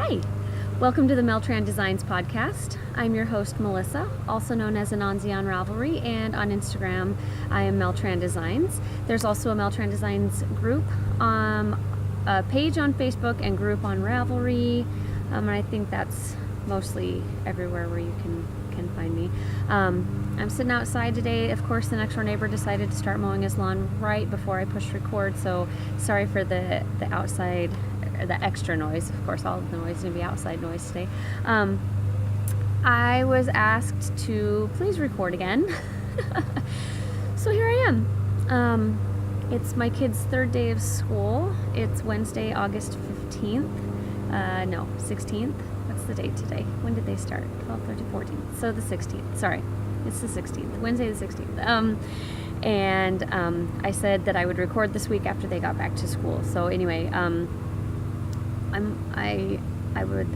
Hi, welcome to the Mel-Tran Designs podcast. I'm your host, Melissa, also known as Anansi on Ravelry, and on Instagram, I am Mel-Tran Designs. There's also a Mel-Tran Designs group, a page on Facebook, and group on Ravelry, and I think that's mostly everywhere where you can find me. I'm sitting outside today. Of course, the next door neighbor decided to start mowing his lawn right before I pushed record, so sorry for the outside, the extra noise. Of course, all of the noise is going to be outside noise today. I was asked to please record again. So here I am. It's my kid's third day of school. It's Wednesday, August 15th. No, 16th. What's the date today? When did they start? 12, 13, 14. So the 16th. Sorry. It's the 16th. Wednesday the 16th. I said that I would record this week after they got back to school. So anyway, I would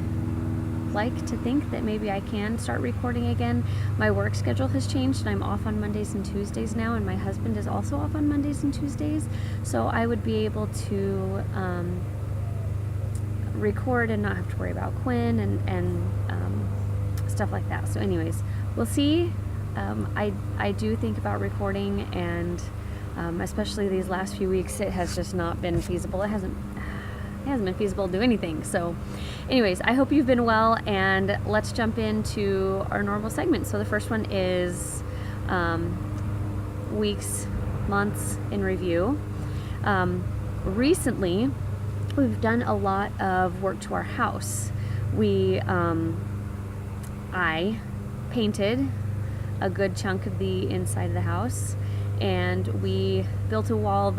like to think that maybe I can start recording again. My work schedule has changed and I'm off on Mondays and Tuesdays now, and my husband is also off on Mondays and Tuesdays, so I would be able to record and not have to worry about Quinn and stuff like that. So anyways, we'll see. I do think about recording, and especially these last few weeks it has just not been feasible. It hasn't been feasible to do anything. So anyways, I hope you've been well, and let's jump into our normal segment. So the first one is weeks, months in review. Recently we've done a lot of work to our house. I painted a good chunk of the inside of the house, and we built a wall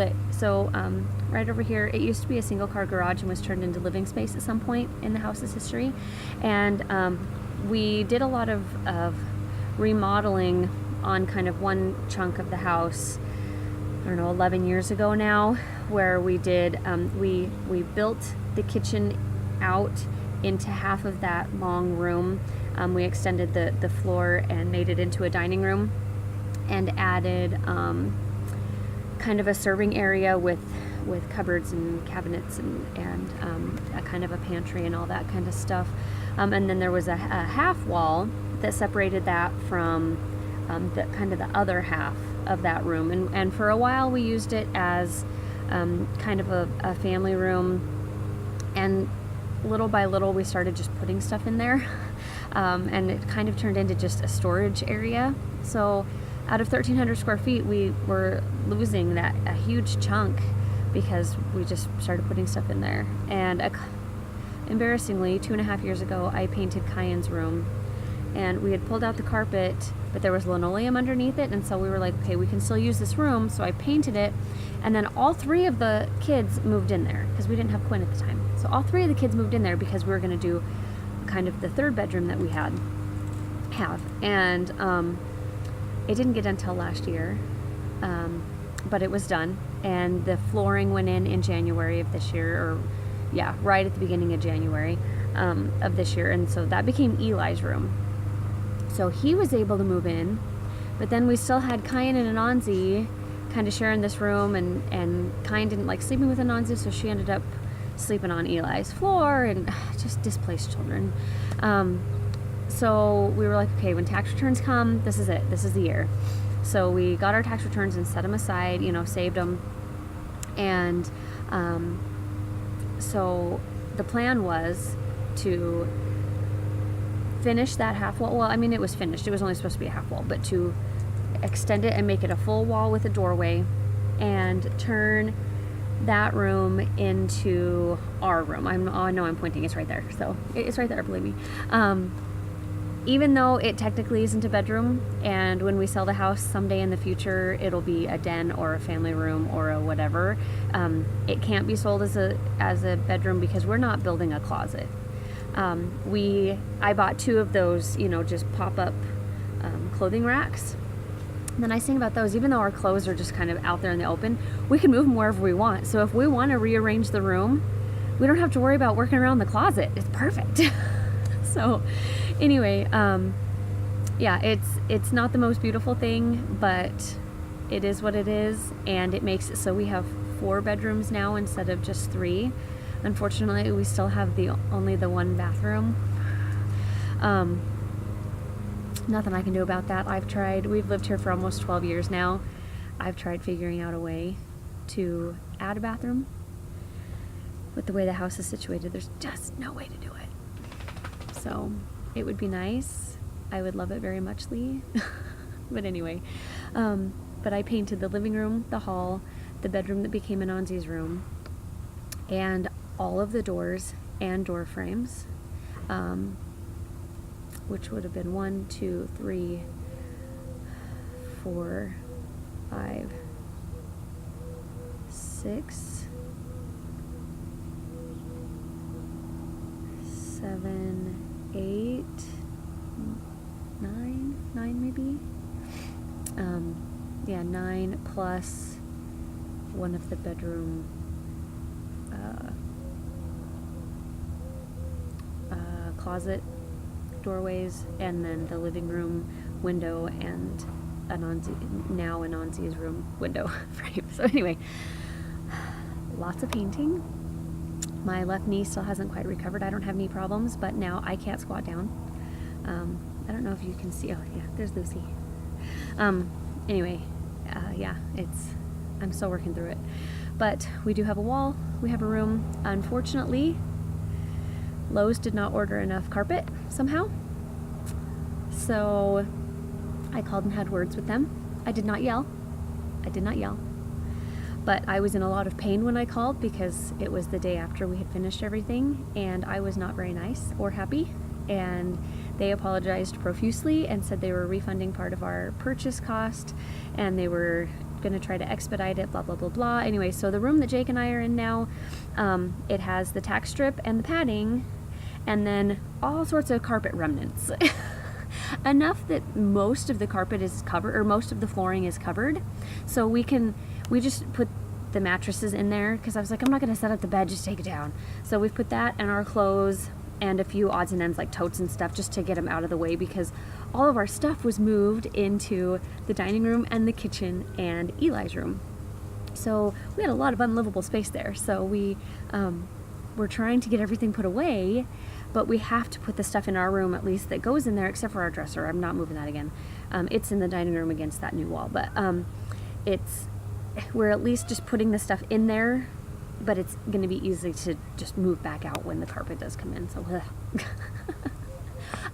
right over here, it used to be a single car garage and was turned into living space at some point in the house's history. And we did a lot of remodeling on kind of one chunk of the house, I don't know, 11 years ago now, where we did, we built the kitchen out into half of that long room. We extended the floor and made it into a dining room, and added kind of a serving area with cupboards and cabinets and a kind of a pantry and all that kind of stuff. And then there was a half wall that separated that from the other half of that room. And for a while we used it as kind of a family room, and little by little we started just putting stuff in there. And it kind of turned into just a storage area. So out of 1,300 square feet, we were losing a huge chunk because we just started putting stuff in there. And embarrassingly, 2.5 years ago, I painted Cayenne's room, and we had pulled out the carpet, but there was linoleum underneath it, and so we were like, okay, we can still use this room. So I painted it, and then all 3 of the kids moved in there because we didn't have Quinn at the time. So all 3 of the kids moved in there because we were going to do kind of the third bedroom that we have. And it didn't get done until last year, but it was done, and the flooring went in January of this year, or right at the beginning of January of this year, and so that became Eli's room. So he was able to move in, but then we still had Cayenne and Anansi kind of sharing this room, and Cayenne didn't like sleeping with Anansi, so she ended up sleeping on Eli's floor, and just displaced children. So we were like, okay, when tax returns come, this is it. This is the year. So we got our tax returns and set them aside, saved them. And so the plan was to finish that half wall. Well, I mean, it was finished. It was only supposed to be a half wall, but to extend it and make it a full wall with a doorway, and turn that room into our room. I know I'm pointing. It's right there. So it's right there, believe me. Even though it technically isn't a bedroom, and when we sell the house someday in the future, it'll be a den or a family room or a whatever, it can't be sold as a bedroom because we're not building a closet. I bought 2 of those, just pop-up clothing racks. And the nice thing about those, even though our clothes are just kind of out there in the open, we can move them wherever we want. So if we want to rearrange the room, we don't have to worry about working around the closet. It's perfect. So anyway, it's not the most beautiful thing, but it is what it is, and it makes it so we have 4 bedrooms now instead of just 3. Unfortunately, we still have only the one bathroom. Nothing I can do about that. We've lived here for almost 12 years now. I've tried figuring out a way to add a bathroom. With the way the house is situated, there's just no way to do it. So it would be nice. I would love it very much, Lee. But anyway, but I painted the living room, the hall, the bedroom that became Anansi's room, and all of the doors and door frames, which would have been 1, 2, 3, 4, 5, 6, 7, 8, 9 maybe. Yeah, 9 plus one of the bedroom closet doorways, and then the living room window and Anansi's room window frame. So anyway, lots of painting. My left knee still hasn't quite recovered. I don't have knee problems, but now I can't squat down. I don't know if you can see. Oh yeah, there's Lucy. Anyway, yeah, I'm still working through it. But we do have a wall, we have a room. Unfortunately, Lowe's did not order enough carpet somehow. So I called and had words with them. I did not yell. But I was in a lot of pain when I called because it was the day after we had finished everything, and I was not very nice or happy. And they apologized profusely and said they were refunding part of our purchase cost, and they were going to try to expedite it, blah, blah, blah, blah. Anyway, so the room that Jake and I are in now, it has the tack strip and the padding, and then all sorts of carpet remnants. Enough that most of the carpet is covered, or most of the flooring is covered. So we just put the mattresses in there, because I was like, I'm not going to set up the bed, just take it down. So we've put that and our clothes and a few odds and ends like totes and stuff just to get them out of the way, because all of our stuff was moved into the dining room and the kitchen and Eli's room. So we had a lot of unlivable space there. So we're trying to get everything put away, but we have to put the stuff in our room at least that goes in there, except for our dresser. I'm not moving that again. It's in the dining room against that new wall, but we're at least just putting the stuff in there, but it's going to be easy to just move back out when the carpet does come in. So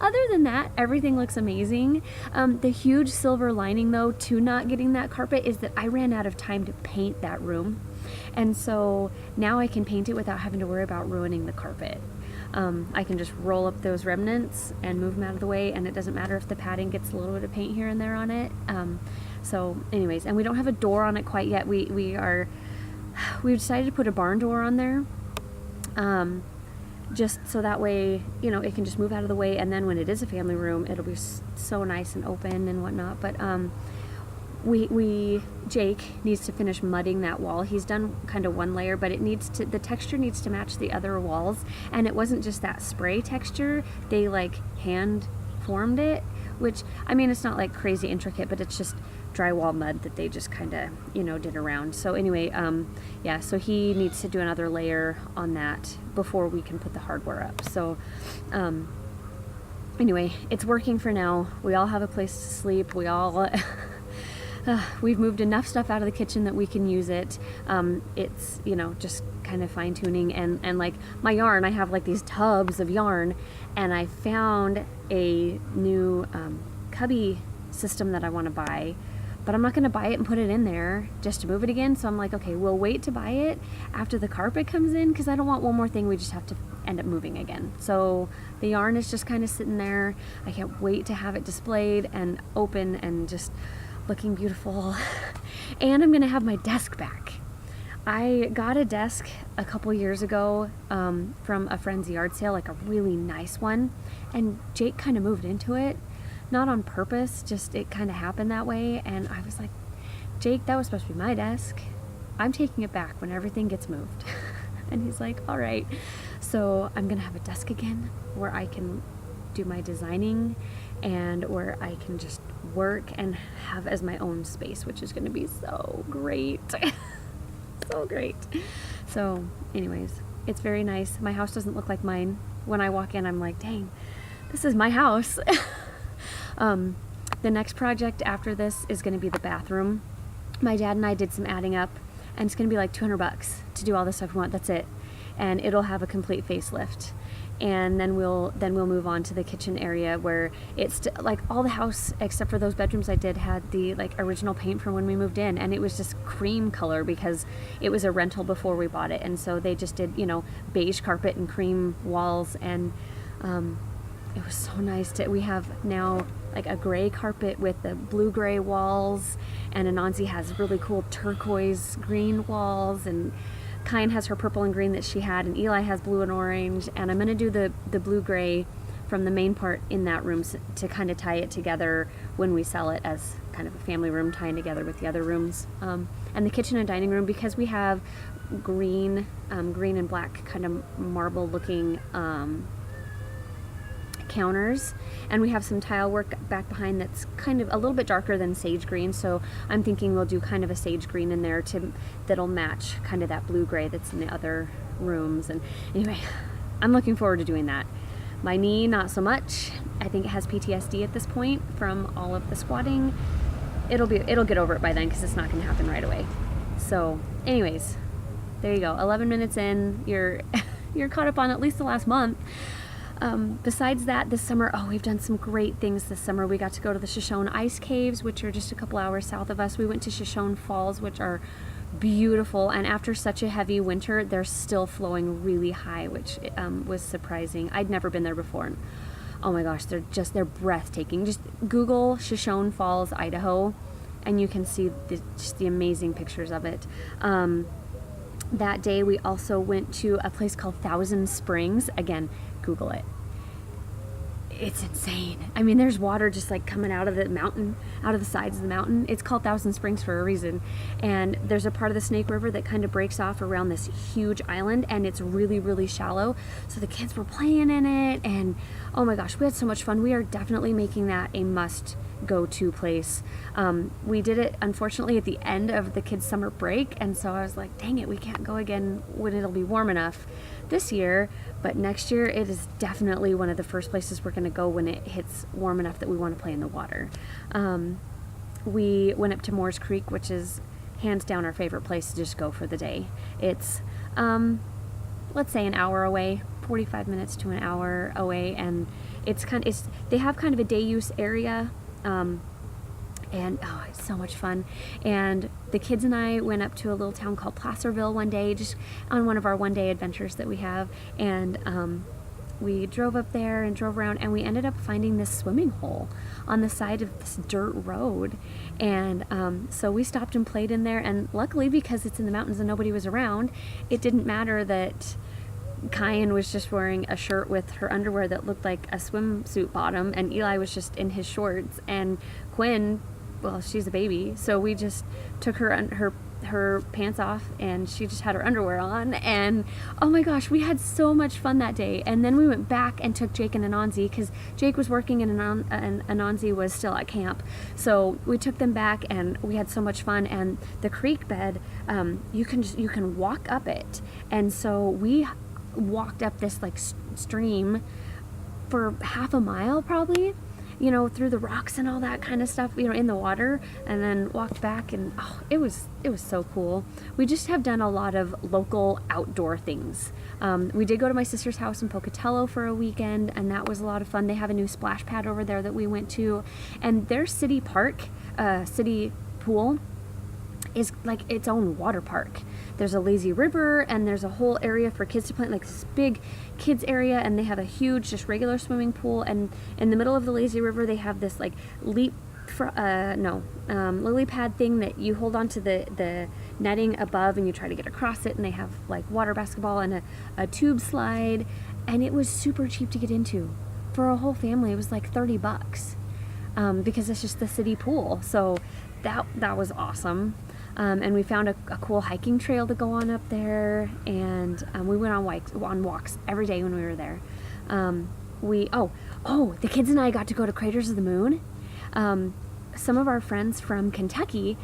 other than that, everything looks amazing. The huge silver lining though to not getting that carpet is that I ran out of time to paint that room, and so now I can paint it without having to worry about ruining the carpet. I can just roll up those remnants and move them out of the way, and it doesn't matter if the padding gets a little bit of paint here and there on it. So anyways, and we don't have a door on it quite yet. We've decided to put a barn door on there, just so that way, it can just move out of the way, and then when it is a family room, it'll be so nice and open and whatnot. But Jake needs to finish mudding that wall. He's done kind of one layer, but the texture needs to match the other walls, and it wasn't just that spray texture. They like hand formed it, which, I mean, it's not like crazy intricate, but it's just drywall mud that they just kind of, did around. So anyway, yeah, so he needs to do another layer on that before we can put the hardware up. So anyway, it's working for now. We all have a place to sleep. We've moved enough stuff out of the kitchen that we can use it. It's, just kind of fine tuning, and like my yarn, I have like these tubs of yarn, and I found a new cubby system that I want to buy, but I'm not going to buy it and put it in there just to move it again. So I'm like, okay, we'll wait to buy it after the carpet comes in, because I don't want one more thing we just have to end up moving again. So the yarn is just kind of sitting there. I can't wait to have it displayed and open and just looking beautiful. And I'm going to have my desk back. I got a desk a couple years ago from a friend's yard sale, like a really nice one, and Jake kind of moved into it. Not on purpose, just it kind of happened that way, and I was like, Jake, that was supposed to be my desk. I'm taking it back when everything gets moved. And he's like, all right. So I'm gonna have a desk again where I can do my designing and where I can just work and have as my own space, which is gonna be so great. So great. So anyways, It's very nice. My house doesn't look like mine. When I walk in, I'm like, dang, this is my house. The next project after this is going to be the bathroom. My dad and I did some adding up, and it's going to be like $200 to do all the stuff we want. That's it. And it'll have a complete facelift. And then we'll move on to the kitchen area, where it's like all the house except for those bedrooms I did had the like original paint from when we moved in, and it was just cream color because it was a rental before we bought it. And so they just did, you know, beige carpet and cream walls, and it was so nice we have now like a gray carpet with the blue-gray walls, and Anansi has really cool turquoise green walls, and Kyan has her purple and green that she had, and Eli has blue and orange, and I'm going to do the blue-gray from the main part in that room to kind of tie it together when we sell it as kind of a family room, tying together with the other rooms. And the kitchen and dining room, because we have green and black kind of marble-looking counters, and we have some tile work back behind that's kind of a little bit darker than sage green, so I'm thinking we'll do kind of a sage green in there that'll match kind of that blue-gray that's in the other rooms. And anyway, I'm looking forward to doing that. My knee, not so much. I think it has PTSD at this point from all of the squatting. It'll get over it by then, because it's not going to happen right away. So anyways, there you go. 11 minutes in, you're caught up on at least the last month. Besides that, this summer, we've done some great things this summer. We got to go to the Shoshone Ice Caves, which are just a couple hours south of us. We went to Shoshone Falls, which are beautiful, and after such a heavy winter, they're still flowing really high, which was surprising. I'd never been there before, and oh my gosh, they're breathtaking. Just Google Shoshone Falls, Idaho, and you can see just the amazing pictures of it. That day, we also went to a place called Thousand Springs. Again, Google it. It's insane. I mean, there's water just like coming out of the mountain, out of the sides of the mountain. It's called Thousand Springs for a reason. And there's a part of the Snake River that kind of breaks off around this huge island, and it's really, really shallow. So the kids were playing in it, and oh my gosh, we had so much fun. We are definitely making that a must go-to place. We did it unfortunately at the end of the kids' summer break, and so I was like, dang it, we can't go again when it'll be warm enough this year, but next year it is definitely one of the first places we're going to go when it hits warm enough that we want to play in the water. We went up to Moore's Creek, which is hands down our favorite place to just go for the day. It's let's say an hour away, 45 minutes to an hour away, and they have kind of a day use area, and it's so much fun. And the kids and I went up to a little town called Placerville one day, just on one of our one-day adventures that we have, and we drove up there and drove around, and we ended up finding this swimming hole on the side of this dirt road. And so we stopped and played in there, and luckily, because it's in the mountains and nobody was around, it didn't matter that Kyan was just wearing a shirt with her underwear that looked like a swimsuit bottom, and Eli was just in his shorts, and Quinn, well, she's a baby, so we just took her pants off, and she just had her underwear on, and oh my gosh, we had so much fun that day. And then we went back and took Jake and Anansi, because Jake was working and Anansi was still at camp, so we took them back, and we had so much fun. And the creek bed, you can walk up it, and so we walked up this like stream for half a mile probably, through the rocks and all that kind of stuff, in the water, and then walked back, and it was so cool. We just have done a lot of local outdoor things. We did go to my sister's house in Pocatello for a weekend, and that was a lot of fun. They have a new splash pad over there that we went to, and their city park, city pool, is like its own water park. There's a lazy river, and there's a whole area for kids to play, like this big kids area, and they have a huge just regular swimming pool, and in the middle of the lazy river they have this like lily pad thing that you hold onto the netting above, and you try to get across it, and they have like water basketball and a tube slide, and it was super cheap to get into. For a whole family it was like $30, because it's just the city pool, so that was awesome. And we found a cool hiking trail to go on up there, and we went on walks every day when we were there. The kids and I got to go to Craters of the Moon. Some of our friends from Kentucky,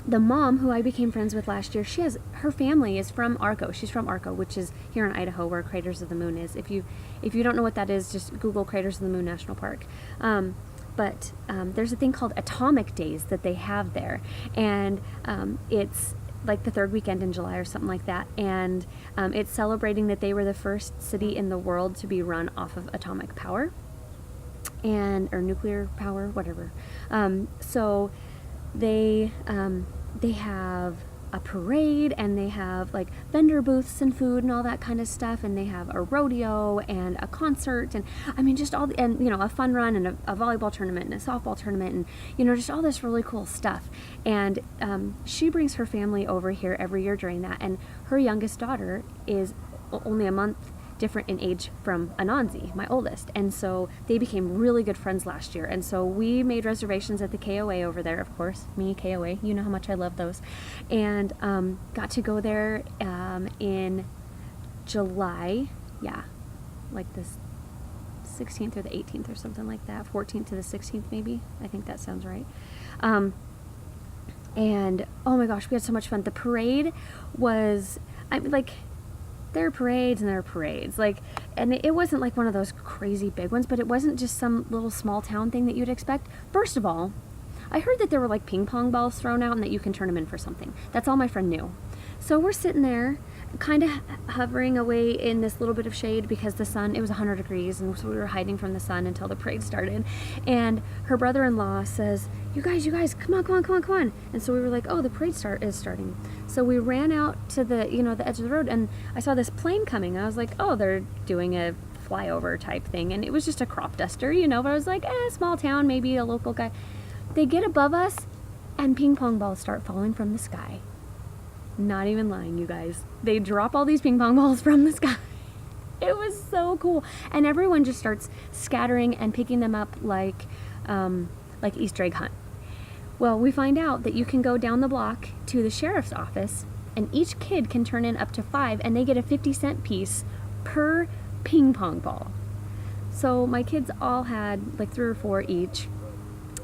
the mom who I became friends with last year, her family is from Arco. She's from Arco, which is here in Idaho, where Craters of the Moon is. If you don't know what that is, just Google Craters of the Moon National Park. But there's a thing called Atomic Days that they have there, and it's like the third weekend in July or something like that, and it's celebrating that they were the first city in the world to be run off of atomic power or nuclear power, whatever. So they have a parade, and they have like vendor booths and food and all that kind of stuff, and they have a rodeo and a concert, and I mean just all and a fun run and a volleyball tournament and a softball tournament, and just all this really cool stuff. And she brings her family over here every year during that, and her youngest daughter is only a month different in age from Anansi, my oldest, and so they became really good friends last year. And so we made reservations at the KOA over there, of course, me, KOA, you know how much I love those, and got to go there in July, like the 16th or the 18th or something like that, 14th to the 16th maybe, I think that sounds right. And oh my gosh, we had so much fun. The parade was, there are parades and there are parades, and it wasn't like one of those crazy big ones, but it wasn't just some little small town thing that you'd expect. First of all, I heard that there were like ping pong balls thrown out and that you can turn them in for something. That's all my friend knew. So we're sitting there kind of hovering away in this little bit of shade because the sun, it was 100 degrees, and so we were hiding from the sun until the parade started. And her brother-in-law says, you guys, come on. And so we were like, oh, the parade is starting. So we ran out to the edge of the road, and I saw this plane coming. I was like, oh, they're doing a flyover type thing. And it was just a crop duster, but I was like, small town, maybe a local guy. They get above us, and ping pong balls start falling from the sky. Not even lying, you guys. They drop all these ping pong balls from the sky. It was so cool. And everyone just starts scattering and picking them up like Easter egg hunt. Well, we find out that you can go down the block to the sheriff's office, and each kid can turn in up to 5, and they get a 50-cent piece per ping pong ball. So my kids all had like 3 or 4 each.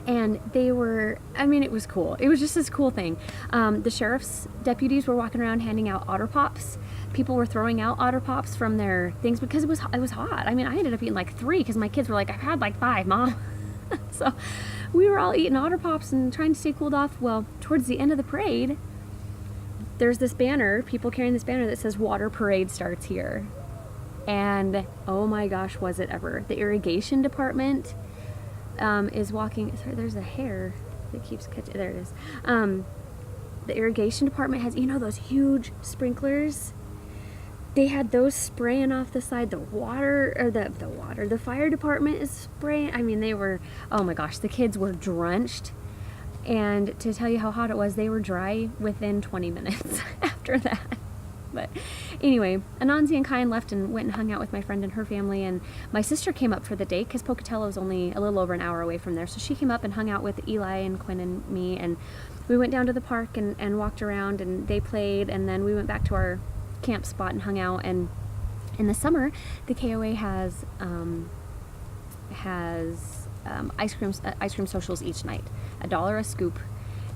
And they were, it was cool. It was just this cool thing. The sheriff's deputies were walking around handing out Otter Pops. People were throwing out Otter Pops from their things because it was hot. I ended up eating like 3 because my kids were like, I've had like 5, Mom. So we were all eating Otter Pops and trying to stay cooled off. Well, towards the end of the parade, there's this banner, people carrying this banner that says Water Parade starts here. And oh my gosh, was it ever. The irrigation department is walking. Sorry, there's a hair that keeps catching. There it is. The irrigation department has, those huge sprinklers. They had those spraying off the side. The fire department is spraying. They were, oh my gosh, the kids were drenched. And to tell you how hot it was, they were dry within 20 minutes after that. But anyway, Anansi and Kyan left and went and hung out with my friend and her family, and my sister came up for the day because Pocatello is only a little over an hour away from there. So she came up and hung out with Eli and Quinn and me, and we went down to the park and walked around, and they played, and then we went back to our camp spot and hung out. And in the summer, the KOA has ice cream socials each night, $1 a scoop.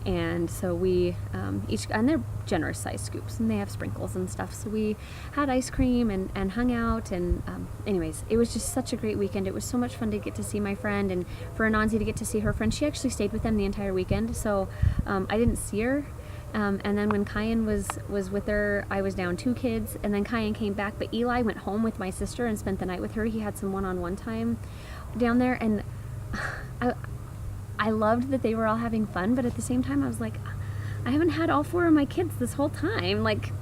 And so we and they're generous sized scoops, and they have sprinkles and stuff. So we had ice cream and hung out, and anyways, it was just such a great weekend. It was so much fun to get to see my friend, and for Anansi to get to see her friend. She actually stayed with them the entire weekend, so I didn't see her. And then when Kyan was with her, I was down 2 kids, and then Kyan came back, but Eli went home with my sister and spent the night with her. He had some one-on-one time down there, and I loved that they were all having fun, but at the same time I was like, I haven't had all 4 of my kids this whole time, but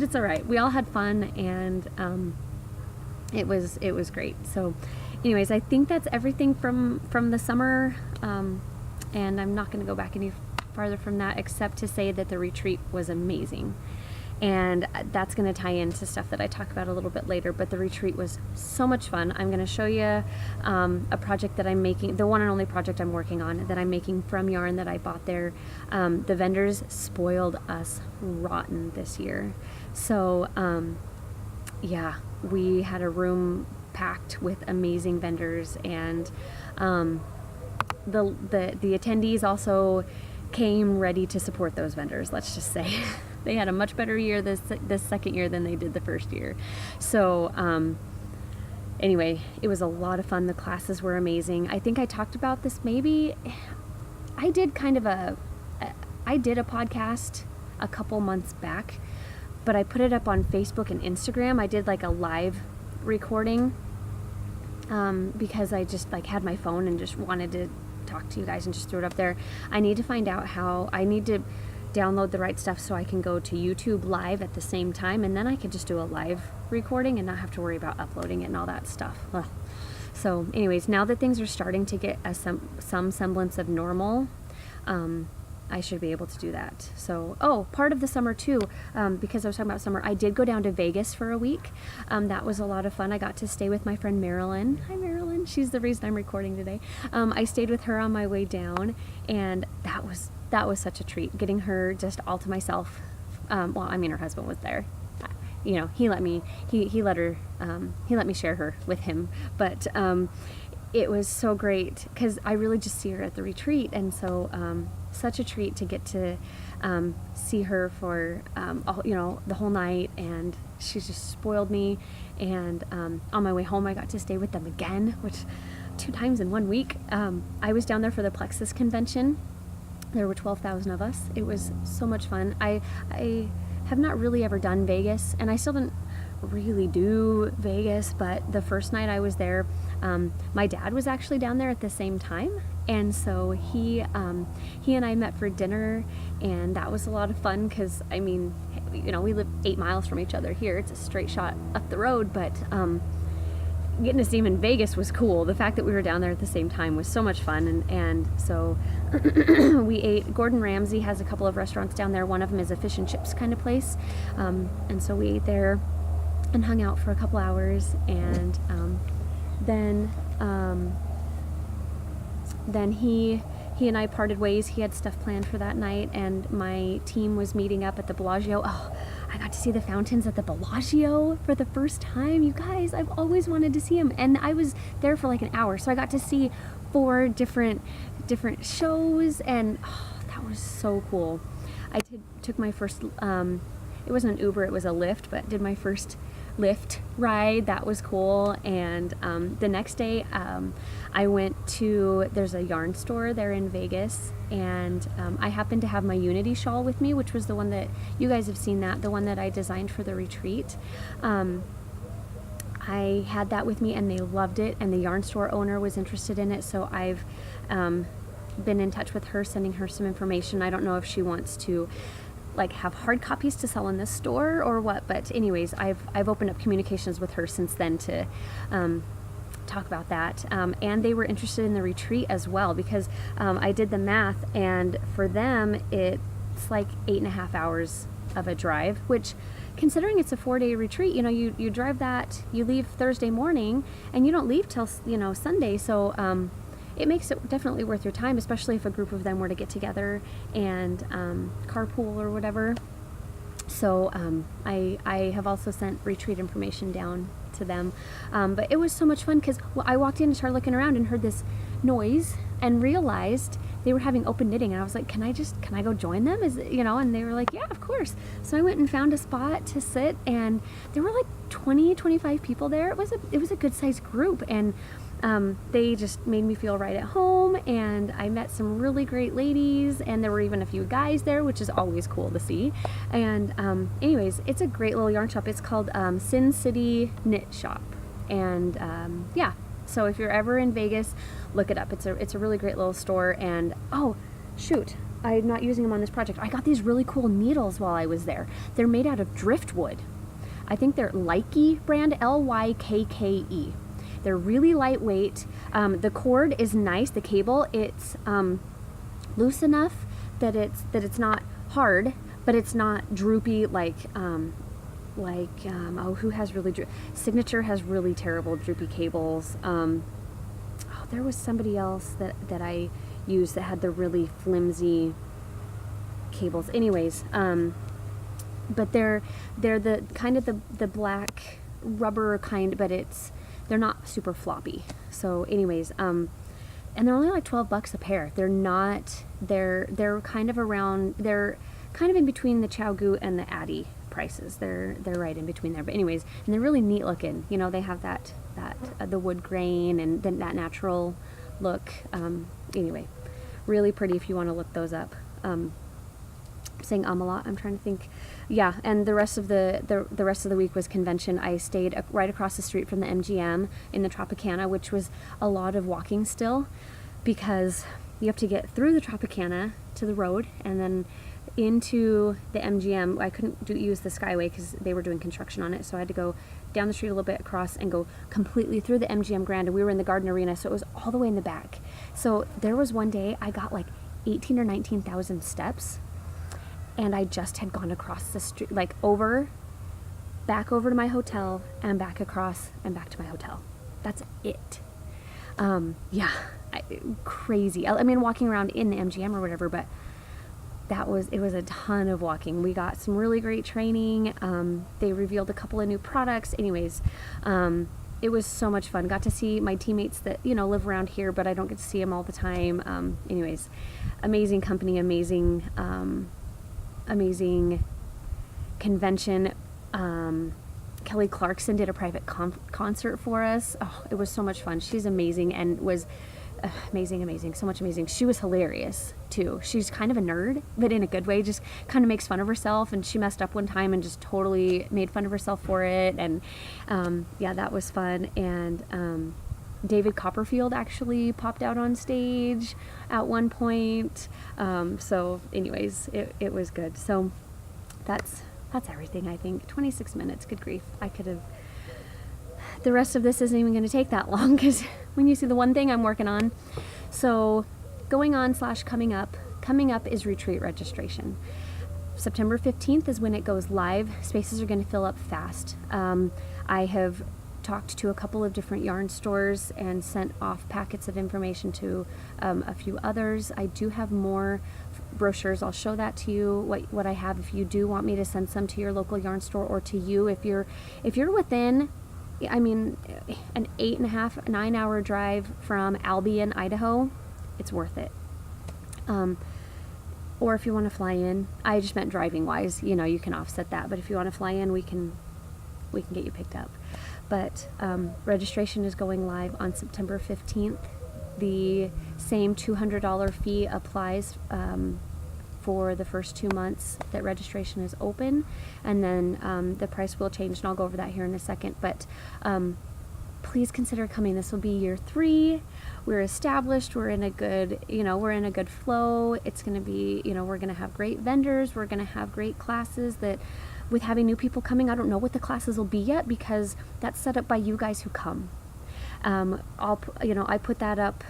it's all right. We all had fun, and it was great. So anyways, I think that's everything from the summer, and I'm not going to go back any farther from that except to say that the retreat was amazing. And that's going to tie into stuff that I talk about a little bit later, but the retreat was so much fun. I'm going to show you a project that I'm making, the one and only project I'm working on that I'm making from yarn that I bought there. The vendors spoiled us rotten this year. So yeah, we had a room packed with amazing vendors, and the attendees also came ready to support those vendors. Let's just say they had a much better year this second year than they did the first year. So anyway, it was a lot of fun. The classes were amazing. I think I talked about this maybe. I did a podcast a couple months back, but I put it up on Facebook and Instagram. I did like a live recording because I just like had my phone and just wanted to talk to you guys and just threw it up there. I need to find out how I need to download the right stuff so I can go to YouTube live at the same time, and then I could just do a live recording and not have to worry about uploading it and all that stuff. Ugh. So anyways, now that things are starting to get some semblance of normal, I should be able to do that. So, part of the summer too, because I was talking about summer, I did go down to Vegas for a week. That was a lot of fun. I got to stay with my friend Marilyn. Hi, Marilyn. She's the reason I'm recording today. I stayed with her on my way down, and that was such a treat, getting her just all to myself. Her husband was there. He let me share her with him, but it was so great because I really just see her at the retreat, and so such a treat to get to see her for the whole night, and she's just spoiled me. And on my way home, I got to stay with them again, which 2 times in 1 week. I was down there for the Plexus convention. There were 12,000 of us. It was so much fun. I have not really ever done Vegas, and I still didn't really do Vegas, but the first night I was there, my dad was actually down there at the same time, and so he and I met for dinner, and that was a lot of fun because we live 8 miles from each other here. It's a straight shot up the road, but getting to see him in Vegas was cool. The fact that we were down there at the same time was so much fun, and so we ate. Gordon Ramsay has a couple of restaurants down there. One of them is a fish and chips kind of place, and so we ate there and hung out for a couple hours, and then he and I parted ways. He had stuff planned for that night, and my team was meeting up at the Bellagio. I got to see the fountains at the Bellagio for the first time. You guys, I've always wanted to see them, and I was there for like an hour, so I got to see 4 different shows, and that was so cool. I took my first, it wasn't an Uber, it was a Lyft, but did my first Lyft ride. That was cool. And the next day I went to, there's a yarn store there in Vegas, and I happened to have my Unity shawl with me, which was the one that you guys have seen, the one that I designed for the retreat. I had that with me, and they loved it, and the yarn store owner was interested in it, so I've been in touch with her, sending her some information. I don't know if she wants to have hard copies to sell in this store or what, but anyways, I've opened up communications with her since then to talk about that, and they were interested in the retreat as well, because I did the math, and for them it's like 8.5 hours of a drive, which, considering it's a 4-day retreat, you drive that, you leave Thursday morning and you don't leave till Sunday, so it makes it definitely worth your time, especially if a group of them were to get together and carpool or whatever. So I have also sent retreat information down to them, but it was so much fun because I walked in and started looking around and heard this noise and realized they were having open knitting, and I was like, can I go join them? And they were like, yeah, of course. So I went and found a spot to sit, and there were like 25 people there. It was a good sized group, and they just made me feel right at home, and I met some really great ladies, and there were even a few guys there, which is always cool to see. And anyways, it's a great little yarn shop. It's called Sin City Knit Shop, and yeah. So if you're ever in Vegas, look it up. It's a really great little store. And oh shoot, I'm not using them on this project. I got these really cool needles while I was there. They're made out of driftwood. I think they're Lykke brand, Lykke. They're really lightweight. The cord is nice. The cable, it's loose enough that it's not hard, but it's not droopy who has really Signature has really terrible droopy cables. There was somebody else that I used that had the really flimsy cables. Anyways, but they're the kind of the black rubber kind, but they're not super floppy. So anyways, and they're only like $12 a pair. They're not, they're kind of around, they're kind of in between the Chow Gu and the Addy prices. They're right in between there. But anyways, and they're really neat looking. You know, they have that the wood grain and then that natural look. Anyway, really pretty if you want to look those up. Saying a lot. I'm trying to think. Yeah, and the rest of the rest of the week was convention. I stayed right across the street from the MGM in the Tropicana, which was a lot of walking still, because you have to get through the Tropicana to the road and then into the MGM. I couldn't use the Skyway because they were doing construction on it, so I had to go down the street a little bit across and go completely through the MGM Grand, and we were in the Garden Arena, so it was all the way in the back. So there was one day I got like 18 or 19,000 steps, and I just had gone across the street, like back over to my hotel and back across and back to my hotel. That's it. Yeah, crazy. I mean, walking around in the MGM or whatever, but it was a ton of walking. We got some really great training. They revealed a couple of new products. Anyways, it was so much fun. Got to see my teammates that, you know, live around here, but I don't get to see them all the time. Anyways, amazing company, amazing convention. Kelly Clarkson did a private concert for us. Oh, it was so much fun. She's amazing and was amazing, so much amazing. She was hilarious too. She's kind of a nerd, but in a good way, just kind of makes fun of herself, and she messed up one time and just totally made fun of herself for it. And yeah, that was fun. And David Copperfield actually popped out on stage at one point. So anyways, it was good. So that's everything. I think 26 minutes. Good grief. I could have, the rest of this isn't even going to take that long, because when you see the one thing I'm working on. So coming up is retreat registration. September 15th is when it goes live. Spaces are going to fill up fast. I have talked to a couple of different yarn stores and sent off packets of information to a few others. I do have more brochures. I'll show that to you, what I have, if you do want me to send some to your local yarn store, or to you if you're within, I mean, an 8.5, 9 hour drive from Albion, Idaho. It's worth it. Or if you want to fly in, I just meant driving wise, you know, you can offset that, but if you want to fly in, we can get you picked up. But registration is going live on September 15th. The same $200 fee applies for the first 2 months that registration is open, and then the price will change, and I'll go over that here in a second. But please consider coming. This will be year 3. We're established. We're in a good flow. It's going to be, we're going to have great vendors. We're going to have great classes that, with having new people coming, I don't know what the classes will be yet, because that's set up by you guys who come. I put that up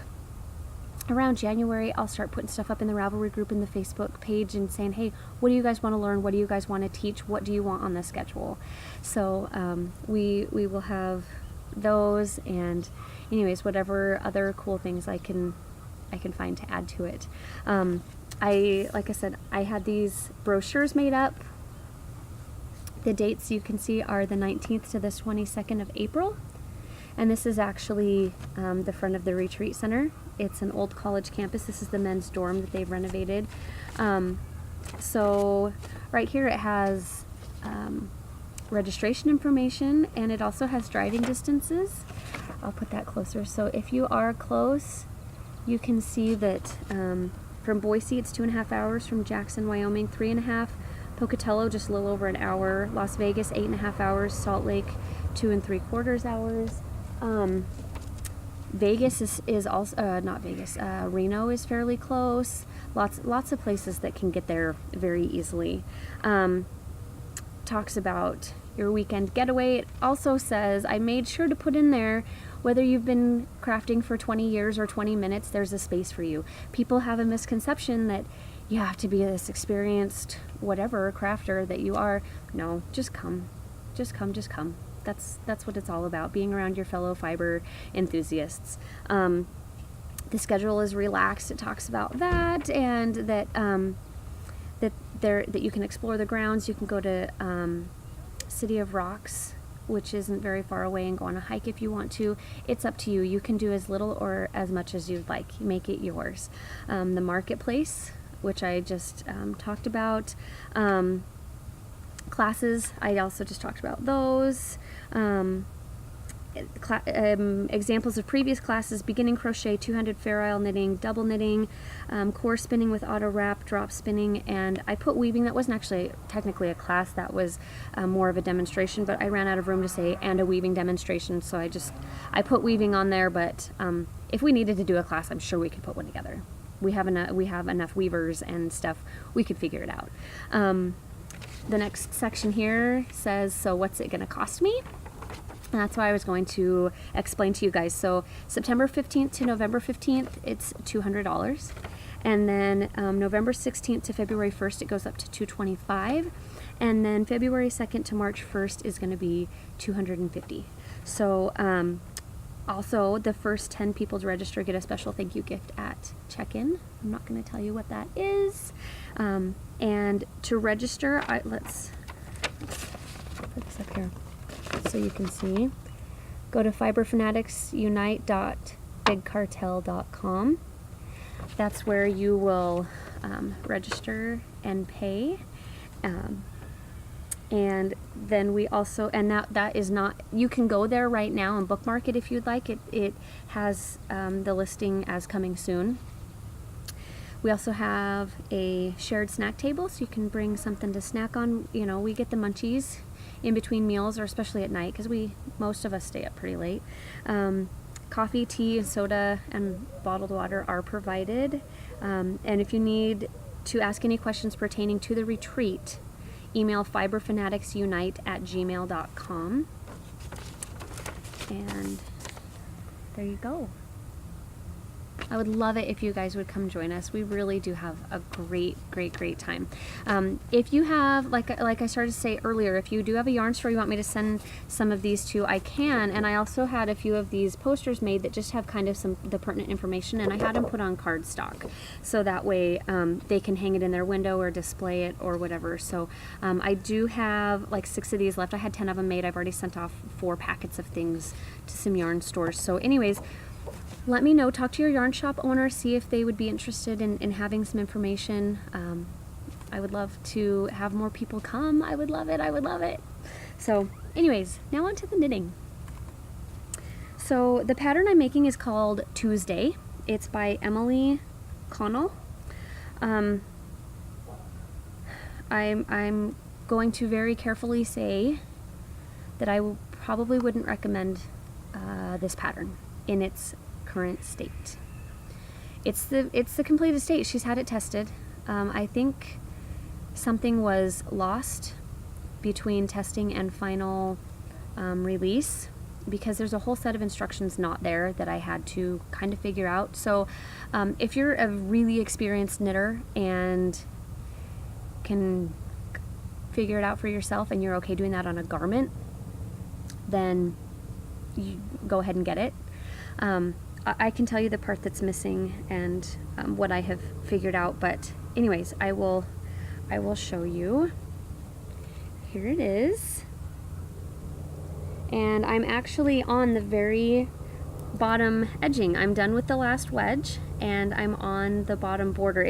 around January. I'll start putting stuff up in the Ravelry group in the Facebook page and saying, hey, what do you guys want to learn? What do you guys want to teach? What do you want on the schedule? So we will have those, and anyways, whatever other cool things I can find to add to it. Like I said, I had these brochures made up. The dates you can see are the 19th to the 22nd of April. And this is actually the front of the retreat center. It's an old college campus. This is the men's dorm that they've renovated. So right here it has registration information, and it also has driving distances. I'll put that closer. So if you are close, you can see that from Boise it's 2.5 hours, from Jackson, Wyoming 3.5, Pocatello just a little over an hour, Las Vegas 8.5 hours, Salt Lake 2 3/4 hours. Vegas is also not Vegas. Reno is fairly close. Lots of places that can get there very easily. Talks about your weekend getaway. It also says, I made sure to put in there, whether you've been crafting for 20 years or 20 minutes, there's a space for you. People have a misconception that you have to be this experienced whatever crafter that you are. No, just come. That's what it's all about, being around your fellow fiber enthusiasts. The schedule is relaxed. It talks about that, and that that you can explore the grounds. You can go to City of Rocks which isn't very far away, and go on a hike if you want to. It's up to you. You can do as little or as much as you'd like. Make it yours. The marketplace, which I just talked about. Classes, I also just talked about those. Examples of previous classes: beginning crochet, 200 fair isle knitting, double knitting, core spinning with auto wrap, drop spinning, and I put weaving. That wasn't actually technically a class, that was more of a demonstration, but I ran out of room to say and a weaving demonstration, so I put weaving on there. But if we needed to do a class, I'm sure we could put one together. We have enough weavers and stuff, we could figure it out. The next section here says, so what's it going to cost me? And that's why I was going to explain to you guys. So September 15th to November 15th, it's $200. And then November 16th to February 1st, it goes up to $225. And then February 2nd to March 1st is going to be $250. So also, the first 10 people to register get a special thank you gift at check-in. I'm not going to tell you what that is. And to register, let's put this up here so you can see. Go to fiberfanaticsunite.bigcartel.com. That's where you will register and pay. And then we also, and that is not, you can go there right now and bookmark it if you'd like. It has the listing as coming soon. We also have a shared snack table, so you can bring something to snack on. You know, we get the munchies in between meals, or especially at night, because most of us stay up pretty late. Coffee, tea, soda, and bottled water are provided. And if you need to ask any questions pertaining to the retreat, email fiberfanatics.unite@gmail.com. And there you go. I would love it if you guys would come join us. We really do have a great time. If you have, like I started to say earlier, if you do have a yarn store you want me to send some of these to, I can. And I also had a few of these posters made that just have kind of the pertinent information, and I had them put on cardstock, so that way they can hang it in their window or display it or whatever. So I do have like 6 of these left. I had 10 of them made. I've already sent off 4 packets of things to some yarn stores. So anyways, let me know. Talk to your yarn shop owner, see if they would be interested in having some information. I would love to have more people come. I would love it. So anyways, now on to the knitting. So the pattern I'm making is called Tuesday. It's by Emily Connell. I'm going to very carefully say that I probably wouldn't recommend this pattern in its current state. It's the completed state. She's had it tested. I think something was lost between testing and final release, because there's a whole set of instructions not there that I had to kind of figure out. So if you're a really experienced knitter and can figure it out for yourself and you're okay doing that on a garment, then you go ahead and get it. I can tell you the part that's missing and what I have figured out, but anyways, I will show you. Here it is. And I'm actually on the very bottom edging. I'm done with the last wedge and I'm on the bottom border.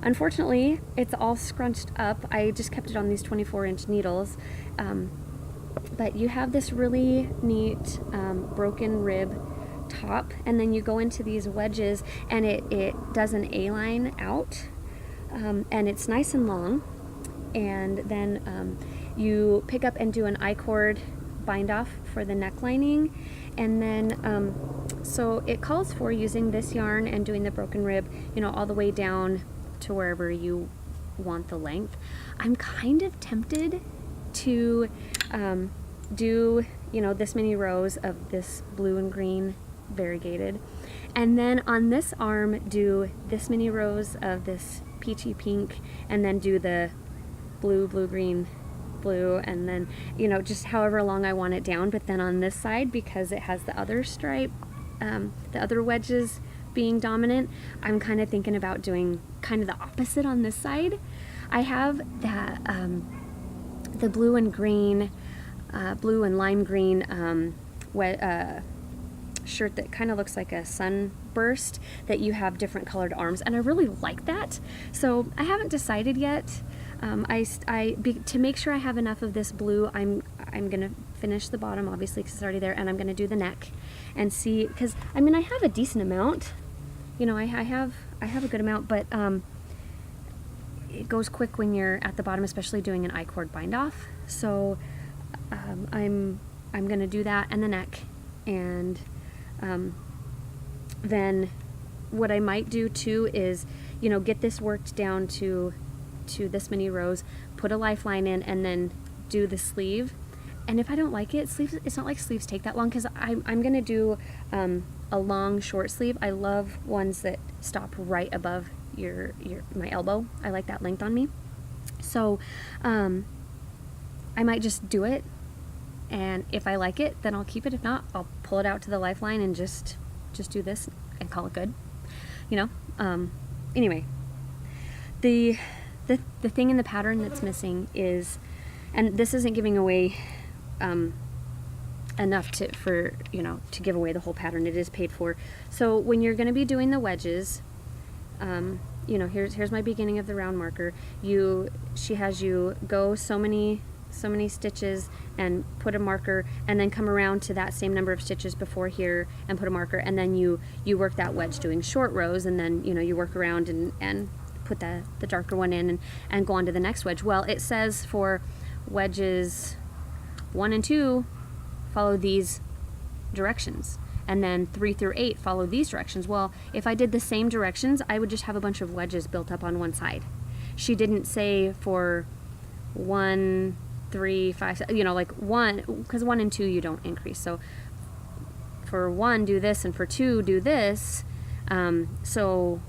Unfortunately, it's all scrunched up. I just kept it on these 24-inch needles. But you have this really neat broken rib top, and then you go into these wedges and it does an A-line out, and it's nice and long, and then you pick up and do an I-cord bind off for the neck lining, and then so it calls for using this yarn and doing the broken rib, you know, all the way down to wherever you want the length. I'm kind of tempted to do, you know, this many rows of this blue and green variegated, and then on this arm do this many rows of this peachy pink, and then do the blue, green, blue, and then, you know, just however long I want it down. But then on this side, because it has the other stripe, the other wedges being dominant, I'm kind of thinking about doing kind of the opposite on this side. I have that the blue and green blue and lime green shirt that kind of looks like a sunburst, that you have different colored arms, and I really like that. So I haven't decided yet. To make sure I have enough of this blue, I'm gonna finish the bottom, obviously, because it's already there, and I'm gonna do the neck and see, because I mean I have a decent amount, you know, I have a good amount, but it goes quick when you're at the bottom, especially doing an I-cord bind off. So I'm gonna do that and the neck, and then what I might do too is, you know, get this worked down to this many rows, put a lifeline in, and then do the sleeve. And if I don't like it, sleeves, it's not like sleeves take that long, because I'm gonna do a long short sleeve. I love ones that stop right above my elbow. I like that length on me. So I might just do it, and if I like it, then I'll keep it. If not, I'll pull it out to the lifeline and just do this and call it good, you know. Anyway, the thing in the pattern that's missing is, and this isn't giving away enough to give away the whole pattern. It is paid for. So when you're going to be doing the wedges, you know, here's my beginning of the round marker. She has you go so many stitches and put a marker, and then come around to that same number of stitches before here and put a marker, and then you work that wedge doing short rows, and then, you know, you work around and put the darker one in and go on to the next wedge. Well, it says for wedges 1 and 2 follow these directions, and then 3 through 8 follow these directions. Well, if I did the same directions, I would just have a bunch of wedges built up on one side. She didn't say for 1, 3, 5, you know, like 1, because 1 and 2 you don't increase. So for 1 do this, and for 2 do this. So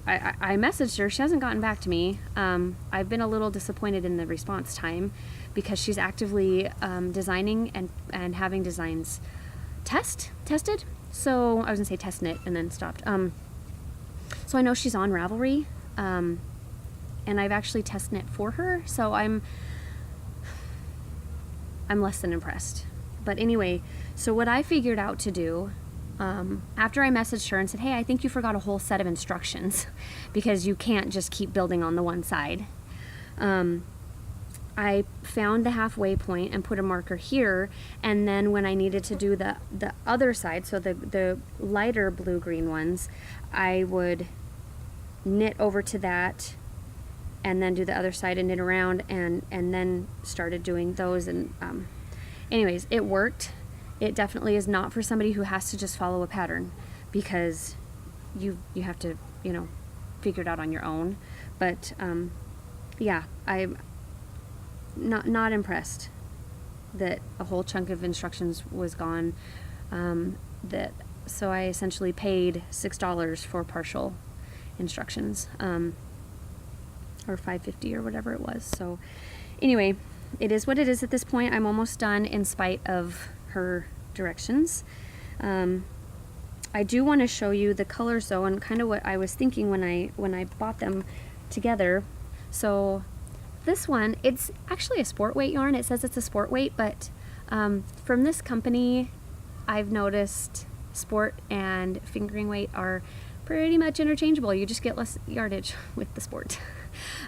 I messaged her. She hasn't gotten back to me. I've been a little disappointed in the response time, because she's actively designing and having designs tested. So I was gonna say test knit and then stopped. So I know she's on Ravelry, and I've actually test knit for her. So I'm less than impressed. But anyway, so what I figured out to do, after I messaged her and said, hey, I think you forgot a whole set of instructions, because you can't just keep building on the one side. I found the halfway point and put a marker here, and then when I needed to do the other side, so the lighter blue-green ones, I would knit over to that, and then do the other side and knit around, and then started doing those. And anyways, it worked. It definitely is not for somebody who has to just follow a pattern, because you have to, you know, figure it out on your own. But yeah, I'm not impressed that a whole chunk of instructions was gone. So I essentially paid $6 for partial instructions, or $5.50 or whatever it was. So anyway, it is what it is at this point. I'm almost done in spite of her directions. I do want to show you the colors though, and kind of what I was thinking when I bought them together. So this one, it's actually a sport weight yarn. It says it's a sport weight, but from this company, I've noticed sport and fingering weight are pretty much interchangeable. You just get less yardage with the sport.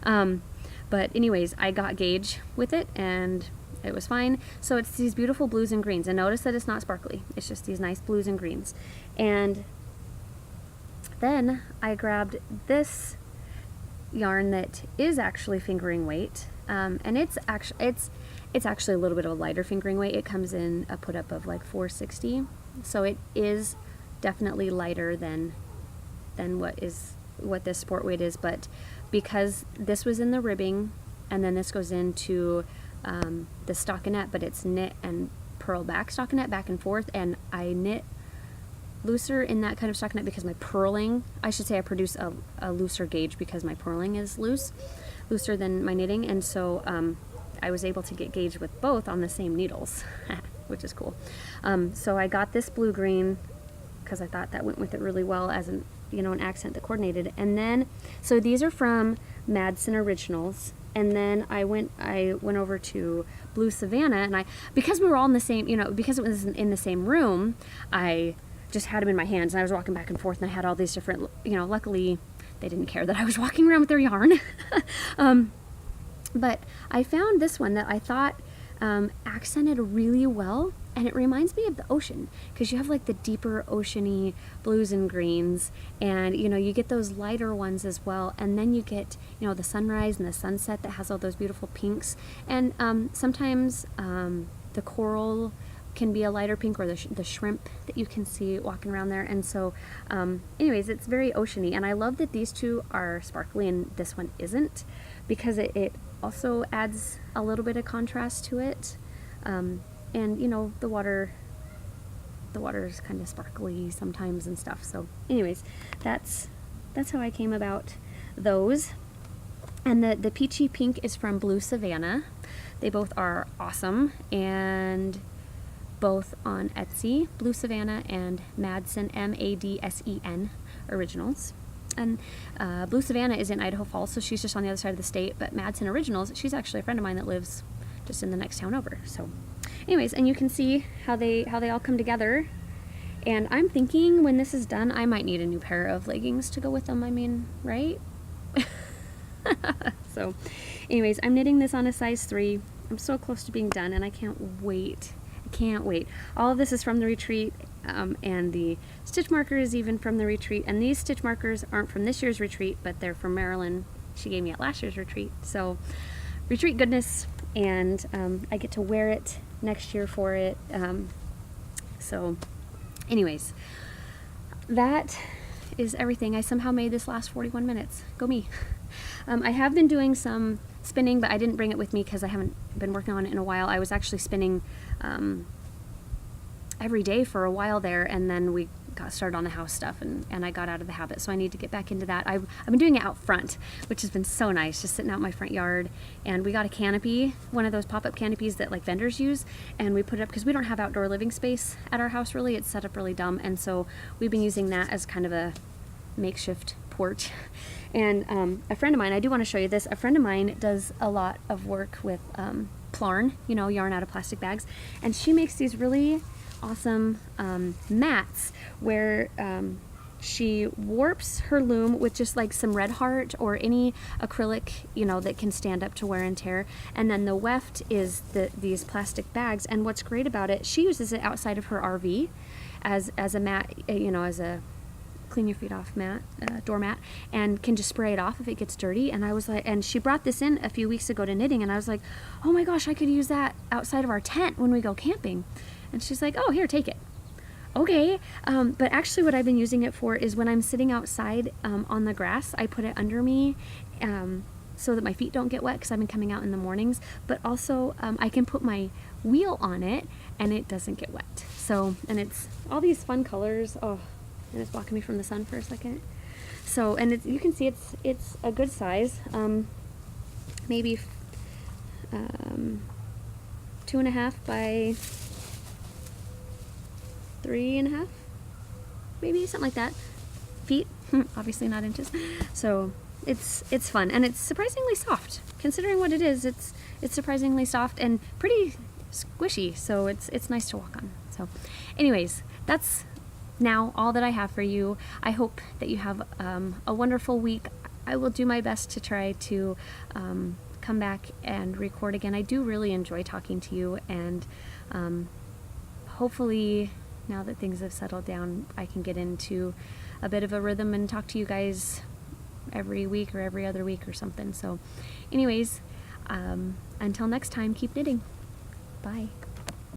But anyways, I got gauge with it, and it was fine. So it's these beautiful blues and greens, and notice that it's not sparkly. It's just these nice blues and greens. And then I grabbed this yarn that is actually fingering weight, and it's actually a little bit of a lighter fingering weight. It comes in a put up of like 460, so it is definitely lighter than what this sport weight is. But because this was in the ribbing, and then this goes into the stockinette, but it's knit and purl back stockinette back and forth, and I knit looser in that kind of stockinette because my purling, I should say I produce a looser gauge because my purling is looser than my knitting, and so I was able to get gauge with both on the same needles, which is cool. So I got this blue-green because I thought that went with it really well as an accent that coordinated. And then, so these are from Madsen Originals, And then I went over to Blue Savannah, and because we were all in the same, because it was in the same room, I just had them in my hands, and I was walking back and forth, and I had all these different, luckily they didn't care that I was walking around with their yarn. But I found this one that I thought accented really well, and it reminds me of the ocean, because you have like the deeper oceany blues and greens, and you get those lighter ones as well, and then you get the sunrise and the sunset that has all those beautiful pinks, and sometimes the coral can be a lighter pink, or the shrimp that you can see walking around there. And so anyways, it's very oceany, and I love that these two are sparkly and this one isn't, because it also adds a little bit of contrast to it. And the water is kind of sparkly sometimes and stuff. So anyways, that's how I came about those. And the peachy pink is from Blue Savannah. They both are awesome, and both on Etsy, Blue Savannah and Madsen, Madsen Originals. And Blue Savannah is in Idaho Falls, so she's just on the other side of the state, but Madsen Originals, she's actually a friend of mine that lives just in the next town over. So anyways, and you can see how they all come together. And I'm thinking when this is done, I might need a new pair of leggings to go with them. I mean, right? So anyways, I'm knitting this on a size 3. I'm so close to being done, and I can't wait. All of this is from the retreat, and the stitch marker is even from the retreat, and these stitch markers aren't from this year's retreat, but they're from Marilyn. She gave me at last year's retreat. So retreat goodness, and I get to wear it next year for it. So anyways, that is everything. I somehow made this last 41 minutes. Go me. I have been doing some spinning, but I didn't bring it with me because I haven't been working on it in a while. I was actually spinning every day for a while there, and then we got started on the house stuff, and I got out of the habit, so I need to get back into that. I've been doing it out front, which has been so nice, just sitting out in my front yard. And we got a canopy, one of those pop-up canopies that like vendors use, and we put it up because we don't have outdoor living space at our house really. It's set up really dumb, and so we've been using that as kind of a makeshift porch. And a friend of mine, I do want to show you this, a friend of mine does a lot of work with Plarn, yarn out of plastic bags, and she makes these really awesome mats where she warps her loom with just like some red heart or any acrylic that can stand up to wear and tear, and then the weft is these plastic bags. And what's great about it, she uses it outside of her RV as a mat, as a clean your feet off mat, doormat, and can just spray it off if it gets dirty. And I was like, and she brought this in a few weeks ago to knitting, and I was like, oh my gosh, I could use that outside of our tent when we go camping. And she's like, oh, here, take it. Okay, but actually what I've been using it for is when I'm sitting outside on the grass, I put it under me so that my feet don't get wet, because I've been coming out in the mornings, but also I can put my wheel on it and it doesn't get wet. So, and it's all these fun colors. Oh, and it's blocking me from the sun for a second. So, and you can see it's a good size, maybe 2.5 by 3.5, maybe something like that. Feet, obviously not inches. So it's fun, and it's surprisingly soft considering what it is. It's surprisingly soft and pretty squishy, so it's nice to walk on. So anyways, that's now all that I have for you. I hope that you have a wonderful week. I will do my best to try to come back and record again. I do really enjoy talking to you, and hopefully now that things have settled down, I can get into a bit of a rhythm and talk to you guys every week or every other week or something. So anyways, until next time, keep knitting. Bye.